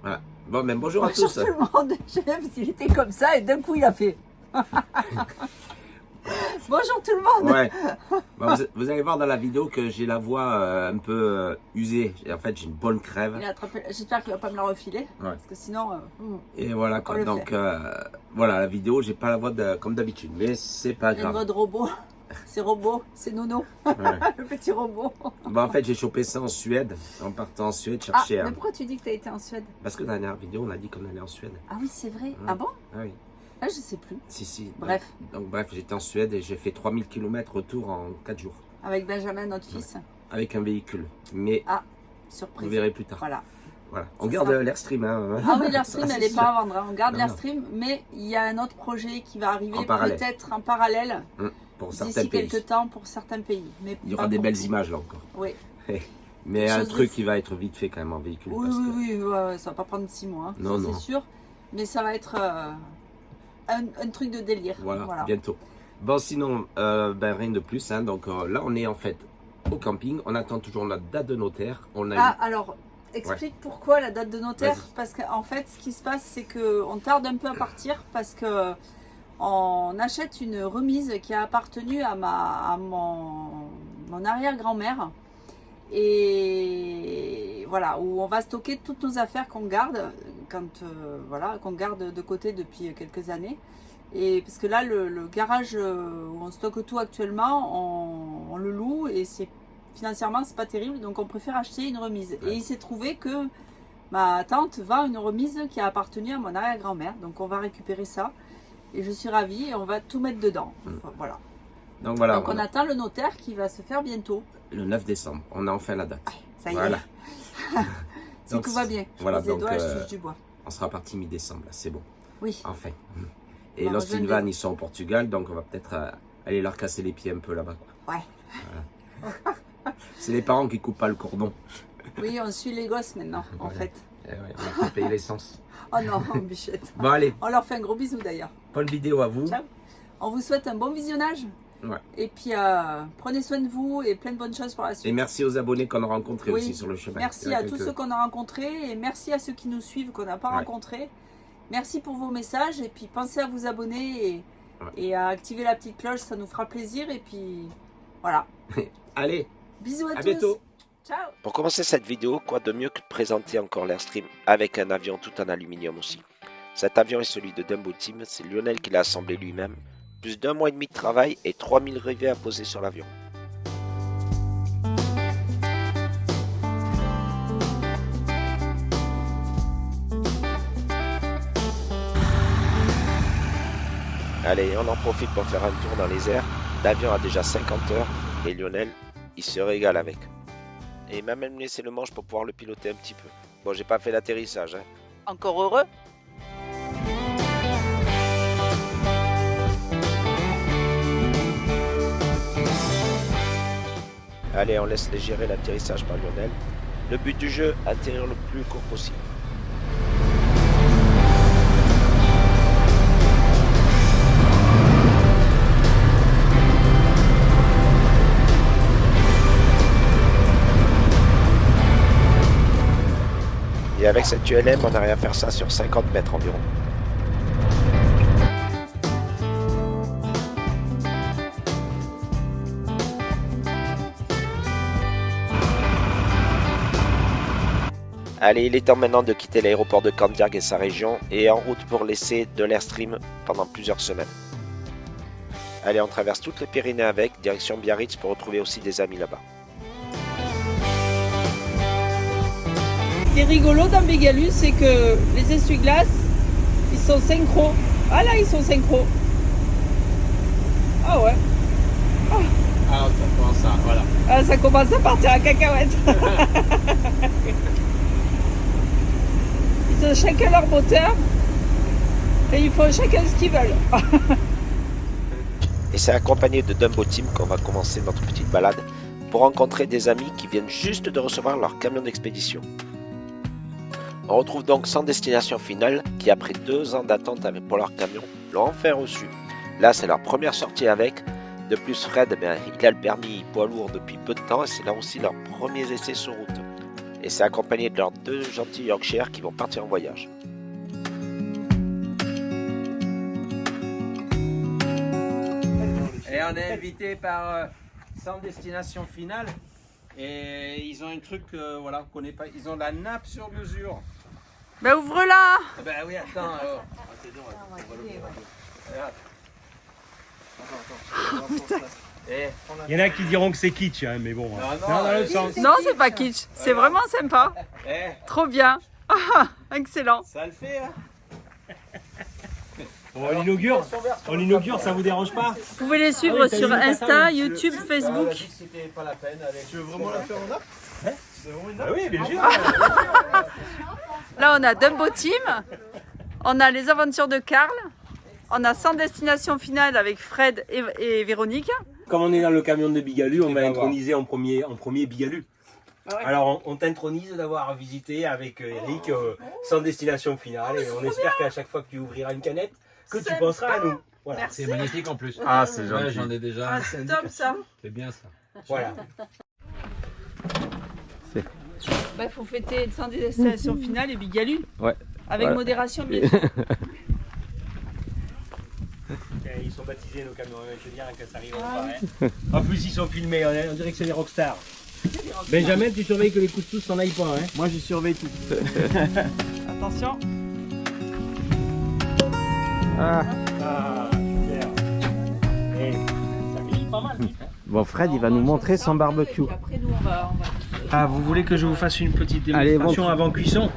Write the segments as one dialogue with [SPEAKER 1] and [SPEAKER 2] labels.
[SPEAKER 1] Voilà. Bon, ben bonjour à
[SPEAKER 2] Bonjour
[SPEAKER 1] tous.
[SPEAKER 2] tout le monde. Je l'aime s'il était comme ça et d'un coup il a fait. Bonjour tout le monde.
[SPEAKER 1] Ouais. Bon, vous allez voir dans la vidéo que j'ai la voix un peu usée. En fait, j'ai une bonne crève.
[SPEAKER 2] J'espère qu'il va pas me la refiler.
[SPEAKER 1] Ouais.
[SPEAKER 2] Parce que sinon.
[SPEAKER 1] Et voilà quoi. Donc voilà, la vidéo, j'ai pas la voix comme d'habitude. Mais c'est pas
[SPEAKER 2] Une
[SPEAKER 1] grave.
[SPEAKER 2] voix de robot. C'est robot, c'est Nono.
[SPEAKER 1] Ouais.
[SPEAKER 2] Le petit robot.
[SPEAKER 1] Bon, en fait, j'ai chopé ça en Suède. En partant en Suède, chercher.
[SPEAKER 2] Mais pourquoi tu dis que tu as été en Suède?
[SPEAKER 1] Parce que dans la dernière vidéo, on a dit qu'on allait en Suède.
[SPEAKER 2] Ah oui, c'est vrai.
[SPEAKER 1] Ouais.
[SPEAKER 2] Ah bon?
[SPEAKER 1] Ah oui.
[SPEAKER 2] Ah, je sais plus.
[SPEAKER 1] Si.
[SPEAKER 2] Bref.
[SPEAKER 1] Donc bref, j'étais en Suède et j'ai fait 3000 km retour en 4 jours.
[SPEAKER 2] Avec Benjamin, notre fils.
[SPEAKER 1] Avec un véhicule. Mais
[SPEAKER 2] Surprise.
[SPEAKER 1] vous verrez plus tard.
[SPEAKER 2] Voilà.
[SPEAKER 1] On garde l'Airstream. Hein.
[SPEAKER 2] Ah oui, l'Airstream, elle n'est pas à vendre. Hein. On garde
[SPEAKER 1] Non.
[SPEAKER 2] l'Airstream, mais il y a un autre projet qui va arriver peut-être en parallèle.
[SPEAKER 1] Pour certains
[SPEAKER 2] D'ici
[SPEAKER 1] pays.
[SPEAKER 2] quelques temps pour certains pays. Mais
[SPEAKER 1] il y aura des belles images là encore.
[SPEAKER 2] Oui.
[SPEAKER 1] Mais un truc qui va être vite fait quand même en véhicule.
[SPEAKER 2] Oui, ouais, ça va pas prendre 6 mois. Hein.
[SPEAKER 1] Non,
[SPEAKER 2] c'est sûr. Mais ça va être un truc de délire.
[SPEAKER 1] Voilà, bientôt. Bon, sinon, rien de plus. Hein. Donc là, on est en fait au camping. On attend toujours notre date de notaire.
[SPEAKER 2] Alors, explique pourquoi la date de notaire. Parce qu'en fait, ce qui se passe, c'est qu'on tarde un peu à partir parce que on achète une remise qui a appartenu à mon arrière-grand-mère. Et voilà, où on va stocker toutes nos affaires qu'on garde, qu'on garde de côté depuis quelques années. Et parce que là, le garage où on stocke tout actuellement, on le loue et financièrement, c'est pas terrible. Donc on préfère acheter une remise. Et il s'est trouvé que ma tante vend une remise qui a appartenu à mon arrière-grand-mère. Donc on va récupérer ça. Et je suis ravie et on va tout mettre dedans. Enfin, voilà.
[SPEAKER 1] Donc voilà.
[SPEAKER 2] Donc on attend le notaire qui va se faire bientôt.
[SPEAKER 1] Le 9 décembre. On a enfin la date.
[SPEAKER 2] Ça y est. Si tout va bien.
[SPEAKER 1] Voilà,
[SPEAKER 2] je doigts, je touche du bois.
[SPEAKER 1] On sera parti mi-décembre, c'est bon.
[SPEAKER 2] Oui.
[SPEAKER 1] Enfin. Et Lost in Van, ils sont au Portugal, donc on va peut-être aller leur casser les pieds un peu là-bas.
[SPEAKER 2] Ouais.
[SPEAKER 1] Voilà. C'est les parents qui coupent pas le cordon.
[SPEAKER 2] Oui, on suit les gosses maintenant, en fait.
[SPEAKER 1] Et ouais, on a fait payer l'essence.
[SPEAKER 2] Oh non, bichette.
[SPEAKER 1] Bon, allez.
[SPEAKER 2] On leur fait un gros bisou d'ailleurs.
[SPEAKER 1] Bonne vidéo à vous.
[SPEAKER 2] Ciao. On vous souhaite un bon visionnage.
[SPEAKER 1] Ouais.
[SPEAKER 2] Et puis, prenez soin de vous et plein de bonnes choses pour la suite.
[SPEAKER 1] Et merci aux abonnés qu'on a rencontrés aussi sur le chemin.
[SPEAKER 2] Merci à tous ceux qu'on a rencontrés et merci à ceux qui nous suivent qu'on n'a pas rencontrés. Merci pour vos messages et puis pensez à vous abonner et à activer la petite cloche, ça nous fera plaisir. Et puis, voilà.
[SPEAKER 1] Allez,
[SPEAKER 2] bisous à tous.
[SPEAKER 1] Bientôt.
[SPEAKER 2] Ciao.
[SPEAKER 3] Pour commencer cette vidéo, quoi de mieux que de présenter encore l'Airstream avec un avion tout en aluminium aussi. Cet avion est celui de Dumbo Team, c'est Lionel qui l'a assemblé lui-même. Plus d'1 mois et demi de travail et 3000 rivets à poser sur l'avion. Allez, on en profite pour faire un tour dans les airs. L'avion a déjà 50 heures et Lionel, il se régale avec. Et il m'a même laissé le manche pour pouvoir le piloter un petit peu. Bon, j'ai pas fait l'atterrissage. Hein.
[SPEAKER 4] Encore heureux?
[SPEAKER 3] Allez, on laisse les gérer l'atterrissage par Lionel. Le but du jeu, atterrir le plus court possible. Et avec cette ULM, on arrive à faire ça sur 50 mètres environ. Allez, il est temps maintenant de quitter l'aéroport de Candiargue et sa région et en route pour l'essai de l'Airstream pendant plusieurs semaines. Allez, on traverse toutes les Pyrénées avec, direction Biarritz pour retrouver aussi des amis là-bas.
[SPEAKER 4] Ce qui est rigolo dans Bégalus, c'est que les essuie-glaces, ils sont synchro. Ah là, ils sont synchro. Ah ouais.
[SPEAKER 1] Alors, ça commence à, voilà.
[SPEAKER 4] Ah, ça commence à partir à cacahuète. Ils ont chacun leur moteur et ils font chacun ce qu'ils veulent.
[SPEAKER 3] Et c'est accompagné de Dumbo Team qu'on va commencer notre petite balade pour rencontrer des amis qui viennent juste de recevoir leur camion d'expédition. On retrouve donc sans destination finale qui, après 2 ans d'attente pour leur camion, l'ont enfin reçu. Là, c'est leur première sortie avec. De plus, Fred, il a le permis poids lourd depuis peu de temps et c'est là aussi leurs premiers essais sur route. et c'est accompagné de leurs 2 gentils Yorkshire qui vont partir en voyage.
[SPEAKER 1] Et on est invité par Sans Destination Finale. Et ils ont un truc voilà, qu'on connaît pas. Ils ont la nappe sur mesure.
[SPEAKER 2] Ben ouvre-la.
[SPEAKER 1] Ben oui, attends. Alors. C'est dur, on va l'ouvrir. Regarde. Attends.
[SPEAKER 5] Il y en a qui diront que c'est kitsch, hein, mais bon.
[SPEAKER 1] Non,
[SPEAKER 5] dans l'autre sens.
[SPEAKER 2] Non, c'est pas kitsch. C'est vraiment sympa. Trop bien. Ah, excellent.
[SPEAKER 1] Ça le fait, hein.
[SPEAKER 5] Bon, on inaugure, ça vous dérange pas?
[SPEAKER 2] Vous pouvez les suivre
[SPEAKER 5] Ah oui,
[SPEAKER 2] sur
[SPEAKER 5] t'as mis
[SPEAKER 2] Insta, YouTube, Facebook.
[SPEAKER 1] C'était pas la peine. Allez. Tu veux vraiment la faire en nappe? C'est vraiment une nappe?
[SPEAKER 5] Ah oui, bien sûr.
[SPEAKER 2] Là, on a Dumbo Team. On a les aventures de Karl. On a Sans Destination Finale avec Fred et Véronique.
[SPEAKER 5] Comme on est dans le camion de Bigalu, on va introniser en premier Bigalu. Ah ouais. Alors on t'intronise d'avoir visité avec Eric Sans Destination Finale et on espère qu'à chaque fois que tu ouvriras une canette, que tu penseras à nous. Voilà.
[SPEAKER 6] C'est magnifique en plus.
[SPEAKER 1] Ah, c'est gentil.
[SPEAKER 6] Ouais, j'en ai déjà.
[SPEAKER 2] Ah, c'est top ça.
[SPEAKER 6] C'est bien ça.
[SPEAKER 5] Voilà.
[SPEAKER 2] Il faut fêter Sans Destination Finale et Bigalu.
[SPEAKER 1] Ouais.
[SPEAKER 2] Avec
[SPEAKER 1] Voilà.
[SPEAKER 2] modération, bien sûr.
[SPEAKER 5] Ils sont baptisés nos camions, je veux dire, quand ça arrive au hein. En plus ils sont filmés, on dirait que c'est des rockstars. Benjamin, tu surveilles que les coups de tous s'en aillent pas. Hein.
[SPEAKER 7] Moi je surveille tout.
[SPEAKER 2] Attention.
[SPEAKER 5] Ah, super. Et ça grille pas mal.
[SPEAKER 1] Bon, Fred, il va nous montrer son barbecue.
[SPEAKER 2] Après, nous, on va...
[SPEAKER 5] Ah, vous voulez que je vous fasse une petite
[SPEAKER 1] Allez,
[SPEAKER 5] démonstration avant cuisson?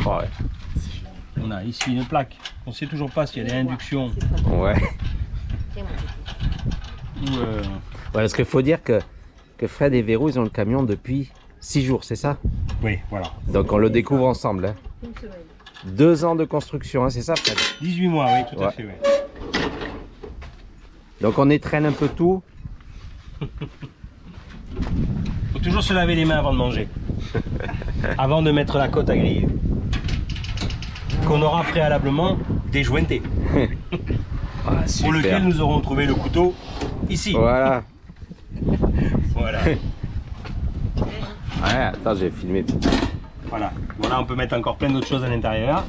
[SPEAKER 1] Oh, ouais.
[SPEAKER 5] On a ici une plaque. On ne sait toujours pas s'il y a des inductions.
[SPEAKER 1] Ouais.
[SPEAKER 5] Ou
[SPEAKER 1] Ouais, parce qu'il faut dire que Fred et Véro, ils ont le camion depuis 6 jours, c'est ça?
[SPEAKER 5] Oui, voilà.
[SPEAKER 1] Donc on le découvre ensemble. Hein. 2 ans de construction, hein, c'est ça, Fred?
[SPEAKER 5] 18 mois, oui, tout à fait. Ouais.
[SPEAKER 1] Donc on étraîne un peu tout.
[SPEAKER 5] Faut toujours se laver les mains avant de manger. Avant de mettre la côte à griller. Qu'on aura préalablement déjointé.
[SPEAKER 1] Ah,
[SPEAKER 5] Pour lequel nous aurons trouvé le couteau ici.
[SPEAKER 1] Voilà.
[SPEAKER 5] Voilà.
[SPEAKER 1] Ouais, attends, j'ai filmé.
[SPEAKER 5] Voilà. Voilà, on peut mettre encore plein d'autres choses à l'intérieur.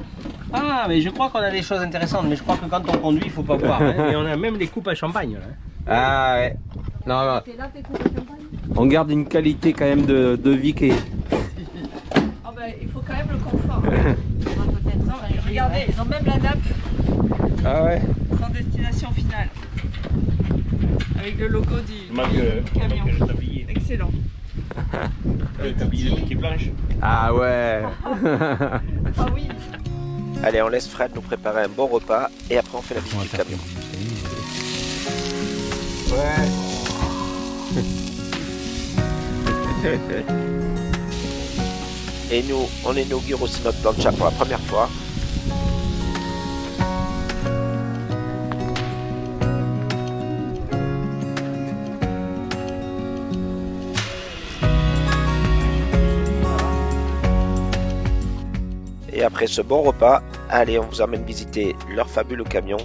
[SPEAKER 5] Ah, mais je crois qu'on a des choses intéressantes. Mais je crois que quand on conduit, il ne faut pas boire. Hein. Et on a même des coupes à champagne. Là.
[SPEAKER 1] Ah ouais. Non, non. On garde une qualité quand même de vie qui est...
[SPEAKER 2] Ah ben, il faut quand même le confort. Regardez, ils ont même la nappe.
[SPEAKER 1] Ah ouais.
[SPEAKER 2] Sans Destination Finale. Avec le logo du camion.
[SPEAKER 5] Le tablier.
[SPEAKER 2] Excellent.
[SPEAKER 5] Le tablier de piquet planche.
[SPEAKER 1] Ah ouais.
[SPEAKER 2] Ah oui.
[SPEAKER 3] Allez, on laisse Fred nous préparer un bon repas et après on fait la visite du camion. Et nous, on inaugure aussi notre plancha pour la première fois. Et après ce bon repas, allez, on vous emmène visiter leur fabuleux camion.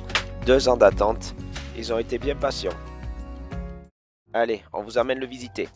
[SPEAKER 3] 2 ans d'attente, ils ont été bien patients. Allez, on vous emmène le visiter.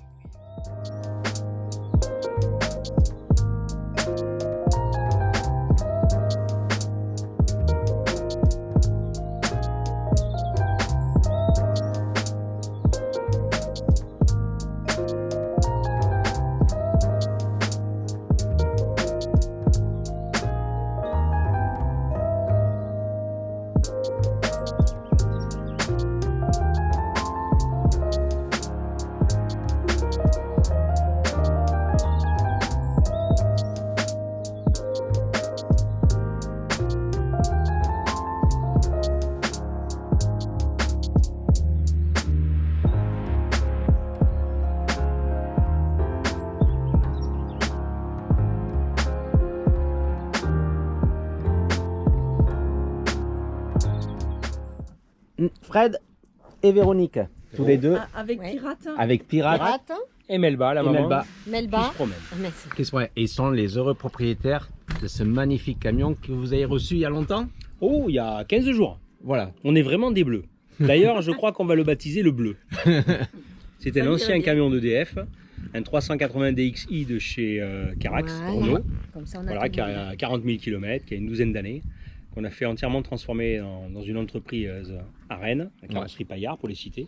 [SPEAKER 1] Fred et Véronique, tous les deux,
[SPEAKER 2] Avec Pirate.
[SPEAKER 1] avec Pirate
[SPEAKER 8] Pirate,
[SPEAKER 5] Et Melba, la
[SPEAKER 1] et
[SPEAKER 5] maman,
[SPEAKER 1] Melba.
[SPEAKER 8] Melba.
[SPEAKER 5] qui se promène.
[SPEAKER 8] Mais c'est-
[SPEAKER 1] Qu'est-ce que- Et ils sont les heureux propriétaires de ce magnifique camion que vous avez reçu il y a longtemps.
[SPEAKER 5] Oh, il y a 15 jours.
[SPEAKER 1] Voilà.
[SPEAKER 5] On est vraiment des bleus. D'ailleurs, je crois qu'on va le baptiser le bleu. C'est un
[SPEAKER 2] Ça lui
[SPEAKER 5] ancien
[SPEAKER 2] irait bien.
[SPEAKER 5] camion d'EDF, un 380 DXi de chez Carax,
[SPEAKER 6] Ouais.
[SPEAKER 5] Renault,
[SPEAKER 6] Comme ça, on a
[SPEAKER 5] voilà,
[SPEAKER 6] tout
[SPEAKER 5] qui
[SPEAKER 6] dit.
[SPEAKER 5] a 40 000 km, qui a une douzaine d'années, qu'on a fait entièrement transformer dans une entreprise à Rennes, la carrosserie Paillard pour les citer.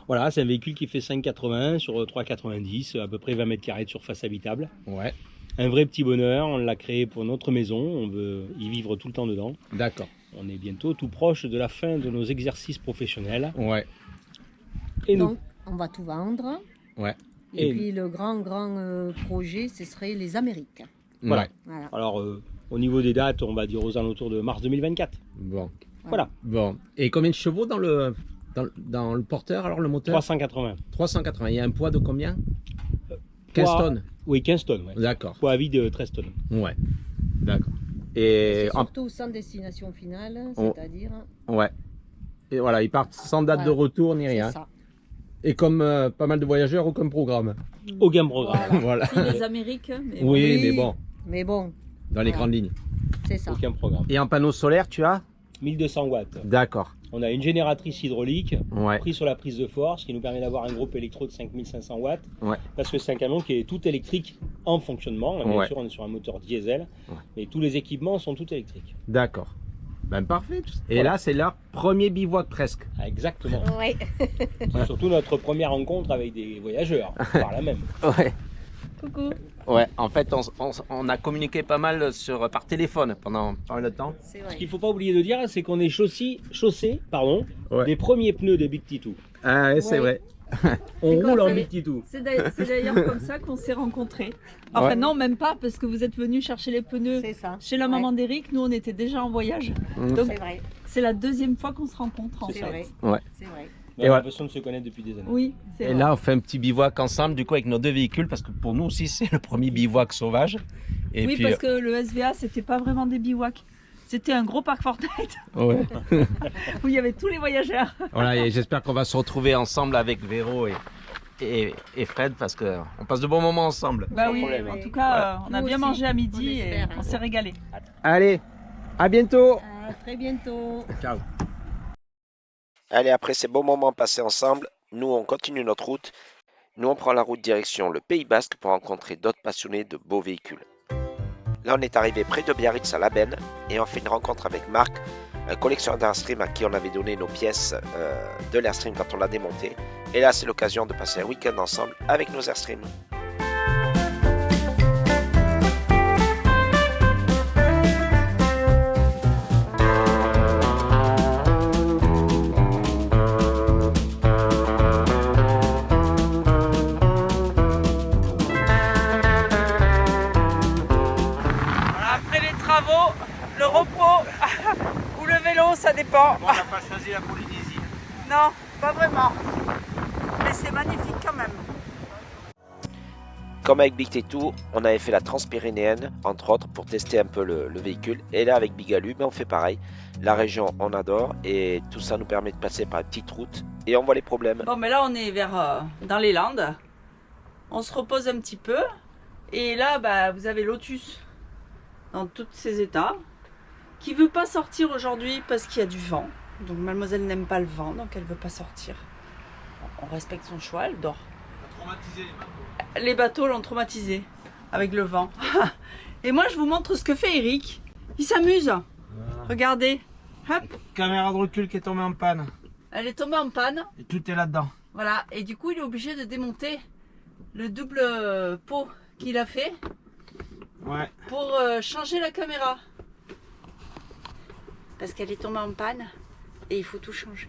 [SPEAKER 5] Voilà, c'est un véhicule qui fait 5,80 sur 3,90, à peu près 20 mètres carrés de surface habitable.
[SPEAKER 1] Ouais,
[SPEAKER 5] Un vrai petit bonheur, on l'a créé pour notre maison, on veut y vivre tout le temps dedans.
[SPEAKER 1] d'accord.
[SPEAKER 5] On est bientôt tout proche de la fin de nos exercices professionnels.
[SPEAKER 1] Ouais,
[SPEAKER 5] Et nous,
[SPEAKER 6] Donc, on va tout vendre.
[SPEAKER 1] ouais.
[SPEAKER 6] Et,
[SPEAKER 5] Et-
[SPEAKER 6] puis, le grand projet, ce serait les Amériques.
[SPEAKER 5] Voilà.
[SPEAKER 1] Ouais.
[SPEAKER 6] Voilà.
[SPEAKER 5] Alors, au niveau des dates, on va dire aux alentours de mars 2024.
[SPEAKER 1] Bon.
[SPEAKER 5] Voilà,
[SPEAKER 1] Bon. Et combien de chevaux dans le porteur, alors le moteur
[SPEAKER 5] 380.
[SPEAKER 1] 380. Il y a un poids de combien 15
[SPEAKER 5] Poids-
[SPEAKER 1] tonnes.
[SPEAKER 5] Oui, 15 tonnes. Ouais.
[SPEAKER 1] D'accord.
[SPEAKER 5] Poids à vide de 13 tonnes.
[SPEAKER 1] Ouais. D'accord. Et,
[SPEAKER 6] C'est surtout sans destination finale,
[SPEAKER 1] On-
[SPEAKER 6] c'est-à-dire.
[SPEAKER 1] ouais. Et voilà, ils partent sans date de
[SPEAKER 6] Voilà.
[SPEAKER 1] retour ni
[SPEAKER 6] C'est
[SPEAKER 1] rien.
[SPEAKER 6] ça.
[SPEAKER 1] Et comme pas mal de voyageurs, aucun programme.
[SPEAKER 5] Aucun programme.
[SPEAKER 1] Voilà.
[SPEAKER 2] Si, les Amériques, mais
[SPEAKER 1] Oui,
[SPEAKER 6] Oui.
[SPEAKER 1] mais bon,
[SPEAKER 6] Mais bon,
[SPEAKER 1] dans les
[SPEAKER 6] Voilà.
[SPEAKER 1] grandes lignes.
[SPEAKER 6] c'est ça.
[SPEAKER 5] Aucun programme.
[SPEAKER 1] Et en panneau solaire, tu as
[SPEAKER 5] 1200 watts.
[SPEAKER 1] D'accord.
[SPEAKER 5] On a une génératrice hydraulique
[SPEAKER 1] Ouais.
[SPEAKER 5] prise sur la prise de force qui nous permet d'avoir un groupe électro de 5500 watts.
[SPEAKER 1] Ouais.
[SPEAKER 5] Parce que c'est un camion qui est tout électrique en fonctionnement. Là, bien
[SPEAKER 1] Ouais.
[SPEAKER 5] sûr, on est sur un moteur diesel.
[SPEAKER 1] Ouais.
[SPEAKER 5] Mais tous les équipements sont tout électriques.
[SPEAKER 1] D'accord. Ben parfait. Et
[SPEAKER 5] Voilà.
[SPEAKER 1] là, c'est leur premier bivouac presque.
[SPEAKER 5] Ah, exactement.
[SPEAKER 6] Oui.
[SPEAKER 5] C'est surtout notre première rencontre avec des voyageurs. Par là même.
[SPEAKER 1] Ouais.
[SPEAKER 2] coucou.
[SPEAKER 1] Ouais. En fait, on a communiqué pas mal par téléphone pendant pas mal de temps.
[SPEAKER 6] C'est
[SPEAKER 5] Ce
[SPEAKER 6] vrai.
[SPEAKER 5] qu'il ne faut pas oublier de dire, c'est qu'on est chaussé
[SPEAKER 1] Ouais.
[SPEAKER 5] des premiers pneus des Big T2.
[SPEAKER 1] Ah ouais, c'est
[SPEAKER 6] Ouais.
[SPEAKER 1] vrai.
[SPEAKER 5] On
[SPEAKER 2] quoi,
[SPEAKER 5] roule en
[SPEAKER 2] ça
[SPEAKER 5] Big T2.
[SPEAKER 2] C'est d'ailleurs comme ça qu'on s'est rencontrés. Enfin
[SPEAKER 1] Ouais.
[SPEAKER 2] non, même pas, parce que vous êtes venus chercher les pneus
[SPEAKER 6] C'est ça.
[SPEAKER 2] chez la maman d'Eric. Nous, on était déjà en voyage.
[SPEAKER 1] Mmh.
[SPEAKER 2] Donc
[SPEAKER 6] C'est vrai.
[SPEAKER 2] c'est la deuxième fois qu'on se rencontre en
[SPEAKER 6] C'est
[SPEAKER 2] fait.
[SPEAKER 6] vrai.
[SPEAKER 1] Ouais.
[SPEAKER 6] C'est vrai.
[SPEAKER 5] Mais
[SPEAKER 1] Et
[SPEAKER 5] on a
[SPEAKER 1] voilà.
[SPEAKER 5] l'impression de se connaître depuis des années.
[SPEAKER 2] Oui, c'est
[SPEAKER 1] Et
[SPEAKER 2] vrai.
[SPEAKER 1] là, on fait un petit bivouac ensemble, du coup, avec nos deux véhicules, parce que pour nous aussi, c'est le premier bivouac sauvage. Et
[SPEAKER 2] oui,
[SPEAKER 1] puis,
[SPEAKER 2] parce que le SVA, c'était pas vraiment des bivouacs. C'était un gros parc Fortnite
[SPEAKER 1] ouais.
[SPEAKER 2] où il y avait tous les voyageurs.
[SPEAKER 1] Voilà, et j'espère qu'on va se retrouver ensemble avec Véro et Fred, parce qu'on passe de bons moments ensemble.
[SPEAKER 2] Bah oui,
[SPEAKER 5] problème,
[SPEAKER 2] en
[SPEAKER 6] hein.
[SPEAKER 2] tout cas, on a
[SPEAKER 6] Nous
[SPEAKER 2] bien
[SPEAKER 6] aussi,
[SPEAKER 2] mangé à
[SPEAKER 6] on
[SPEAKER 2] midi et
[SPEAKER 6] espère, hein.
[SPEAKER 2] on s'est régalé.
[SPEAKER 1] Allez, à bientôt.
[SPEAKER 6] À très bientôt.
[SPEAKER 1] Ciao.
[SPEAKER 3] Allez, après ces beaux moments passés ensemble, nous on continue notre route. Nous on prend la route direction le Pays Basque pour rencontrer d'autres passionnés de beaux véhicules. Là on est arrivé près de Biarritz à La Benne et on fait une rencontre avec Marc, un collectionneur d'Airstream à qui on avait donné nos pièces de l'Airstream quand on l'a démonté. Et là c'est l'occasion de passer un week-end ensemble avec nos Airstream.
[SPEAKER 2] Après les travaux, le repos ou le vélo, ça dépend.
[SPEAKER 5] On n'a pas choisi la Polynésie.
[SPEAKER 2] Non, pas vraiment. Mais c'est magnifique quand même.
[SPEAKER 3] Comme avec Big T2, on avait fait la Transpyrénéenne, entre autres, pour tester un peu le véhicule. Et là, avec Bigalu, on fait pareil. La région, on adore. Et tout ça nous permet de passer par une petite route. Et on voit les problèmes.
[SPEAKER 2] Bon, mais là, on est dans les Landes. On se repose un petit peu. Et là, bah, vous avez Lotus dans tous ses états, qui veut pas sortir aujourd'hui parce qu'il y a du vent. Donc, mademoiselle n'aime pas le vent, donc elle veut pas sortir. On respecte son choix, elle dort. Les bateaux l'ont traumatisé avec le vent. Et moi, je vous montre ce que fait Eric. Il s'amuse. Regardez. Hop,
[SPEAKER 7] Caméra de recul qui est tombée en panne.
[SPEAKER 2] elle est tombée en panne.
[SPEAKER 7] Et tout est là-dedans.
[SPEAKER 2] Voilà. Et du coup, il est obligé de démonter le double pot qu'il a fait
[SPEAKER 7] Ouais.
[SPEAKER 2] pour changer la caméra. Parce qu'elle est tombée en panne et il faut tout changer.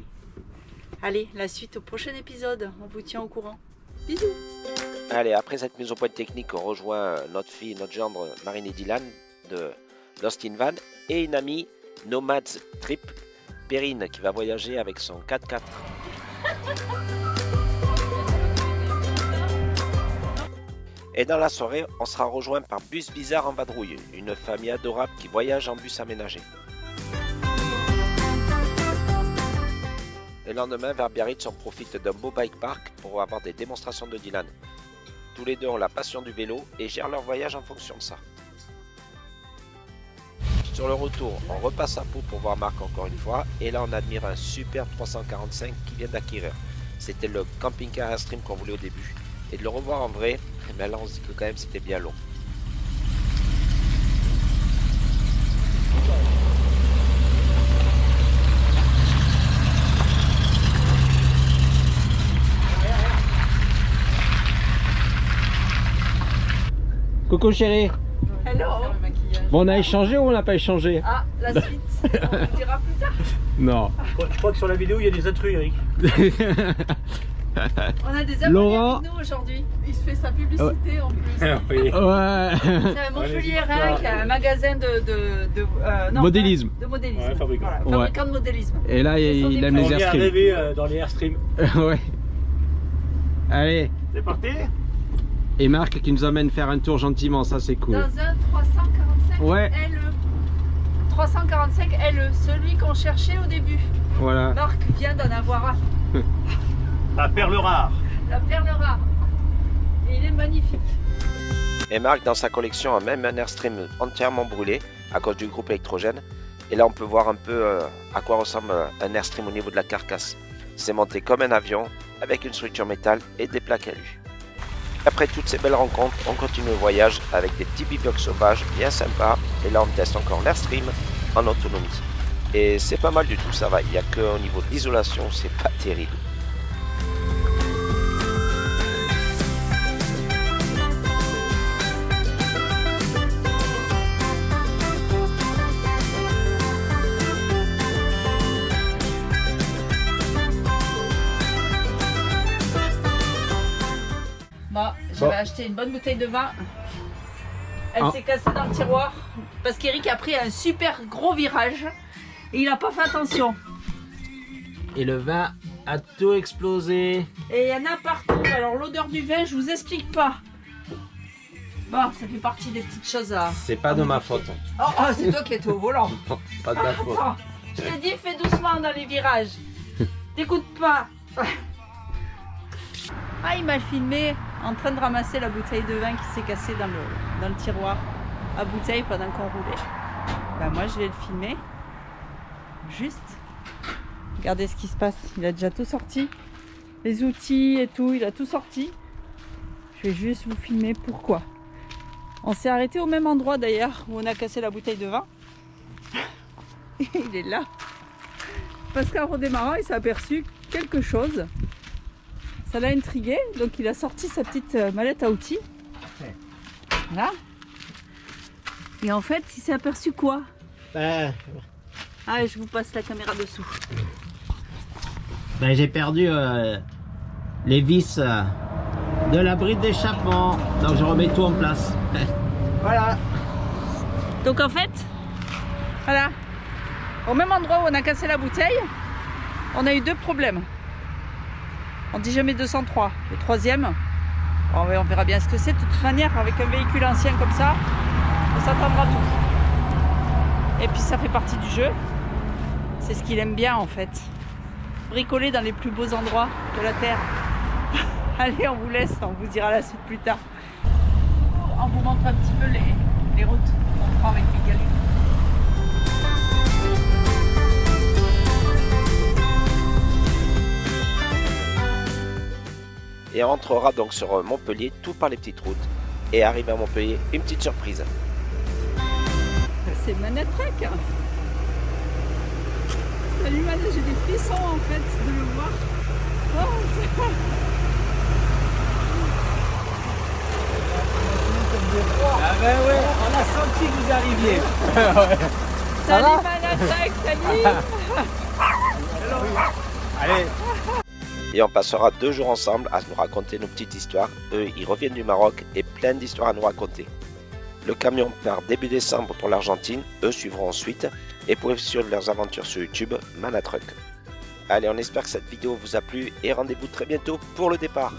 [SPEAKER 2] Allez, la suite au prochain épisode. On vous tient au courant. Bisous.
[SPEAKER 3] Allez, après cette mise au point technique, on rejoint notre fille, notre gendre Marine et Dylan de Lost in Van et une amie Nomads Trip, Perrine, qui va voyager avec son 4x4. Et dans la soirée, on sera rejoint par Bus Bizarre en vadrouille, une famille adorable qui voyage en bus aménagé. Le lendemain, vers Biarritz, on profite d'un beau bike park pour avoir des démonstrations de Dylan. Tous les deux ont la passion du vélo et gèrent leur voyage en fonction de ça. Sur le retour, on repasse à Pau pour voir Marc encore une fois. Et là, on admire un super 345 qu'il vient d'acquérir. c'était le camping-car Airstream qu'on voulait au début. Et de le revoir en vrai, eh bien là on se dit que quand même c'était bien long.
[SPEAKER 7] Coucou chérie.
[SPEAKER 2] Hello.
[SPEAKER 7] Bon, on a échangé ou on n'a pas échangé?
[SPEAKER 2] Ah, la suite, on le dira plus tard.
[SPEAKER 7] Non.
[SPEAKER 5] Je crois que sur la vidéo il y a des intrus, Eric.
[SPEAKER 2] On a des abonnés
[SPEAKER 7] Laurent.
[SPEAKER 2] avec nous aujourd'hui. Il se fait sa publicité en plus.
[SPEAKER 5] Oui.
[SPEAKER 7] Ouais.
[SPEAKER 2] C'est un Montpellier qui a un magasin non,
[SPEAKER 7] Modélisme.
[SPEAKER 2] De modélisme.
[SPEAKER 5] Ouais, fabricant.
[SPEAKER 2] Voilà, fabricant de modélisme.
[SPEAKER 7] Et là, il aime
[SPEAKER 5] On
[SPEAKER 7] les
[SPEAKER 5] vient
[SPEAKER 7] Airstream.
[SPEAKER 5] rêver dans les Airstream.
[SPEAKER 7] Ouais. Allez.
[SPEAKER 5] C'est parti.
[SPEAKER 7] Et Marc qui nous amène faire un tour gentiment, ça c'est cool.
[SPEAKER 2] Dans un 345
[SPEAKER 7] Ouais.
[SPEAKER 2] LE. 345 LE, celui qu'on cherchait au début.
[SPEAKER 7] Voilà.
[SPEAKER 2] Marc vient d'en avoir un.
[SPEAKER 5] La perle rare.
[SPEAKER 2] La perle rare. Et il est magnifique.
[SPEAKER 3] Et Marc dans sa collection a même un Airstream entièrement brûlé à cause du groupe électrogène. Et là on peut voir un peu à quoi ressemble un Airstream au niveau de la carcasse. C'est monté comme un avion avec une structure métal et des plaques alu. Après toutes ces belles rencontres, on continue le voyage avec des petits bivouacs sauvages bien sympas. Et là on teste encore l'Airstream en autonomie. Et c'est pas mal du tout, ça va. Il n'y a qu'au niveau de l'isolation, c'est pas terrible.
[SPEAKER 2] Moi, j'avais acheté une bonne bouteille de vin. Elle s'est cassée dans le tiroir parce qu'Eric a pris un super gros virage et il n'a pas fait attention.
[SPEAKER 7] Et le vin a tout explosé.
[SPEAKER 2] Et il y en a partout. Alors l'odeur du vin, je vous explique pas. Bon, ça fait partie des petites choses à...
[SPEAKER 7] C'est pas de ma faute.
[SPEAKER 2] Oh, c'est toi qui étais au volant.
[SPEAKER 7] Pas de ma faute.
[SPEAKER 2] Attends, je te dis, fais doucement dans les virages. T'écoutes pas. Ah, il m'a filmé en train de ramasser la bouteille de vin qui s'est cassée dans le tiroir à bouteille pendant qu'on roulait. Ben moi, je vais le filmer. Juste. Regardez ce qui se passe. Il a déjà tout sorti. Les outils et tout, il a tout sorti. Je vais juste vous filmer pourquoi. On s'est arrêté au même endroit d'ailleurs où on a cassé la bouteille de vin. Il est là. Parce qu'en redémarrant, il s'est aperçu quelque chose. Ça l'a intrigué, donc il a sorti sa petite mallette à outils. Voilà. Et en fait, il s'est aperçu quoi? Ah, je vous passe la caméra dessous.
[SPEAKER 7] J'ai perdu les vis de la bride d'échappement. Donc je remets tout en place. Voilà.
[SPEAKER 2] Donc en fait, voilà. Au même endroit où on a cassé la bouteille, on a eu deux problèmes. On dit jamais 203. Le troisième, on verra bien ce que c'est. De toute manière, avec un véhicule ancien comme ça, on s'attendra à tout. Et puis ça fait partie du jeu. C'est ce qu'il aime bien en fait. Bricoler dans les plus beaux endroits de la Terre. Allez, on vous laisse, on vous dira la suite plus tard. On vous montre un petit peu les routes qu'on prend avec les galets.
[SPEAKER 3] Et on rentrera donc sur Montpellier tout par les petites routes. Et arrive à Montpellier, une petite surprise.
[SPEAKER 2] C'est Manette Trek. Salut Manette, j'ai des frissons en fait de le voir. Oh,
[SPEAKER 7] Ah ben ouais, on a senti que vous arriviez.
[SPEAKER 2] salut Manette Trek, salut.
[SPEAKER 7] Allez.
[SPEAKER 3] Et on passera 2 jours ensemble à nous raconter nos petites histoires. Eux, ils reviennent du Maroc et plein d'histoires à nous raconter. Le camion part début décembre pour l'Argentine. Eux suivront ensuite et pourrez suivre leurs aventures sur YouTube, Manatruck. Allez, on espère que cette vidéo vous a plu et rendez-vous très bientôt pour le départ.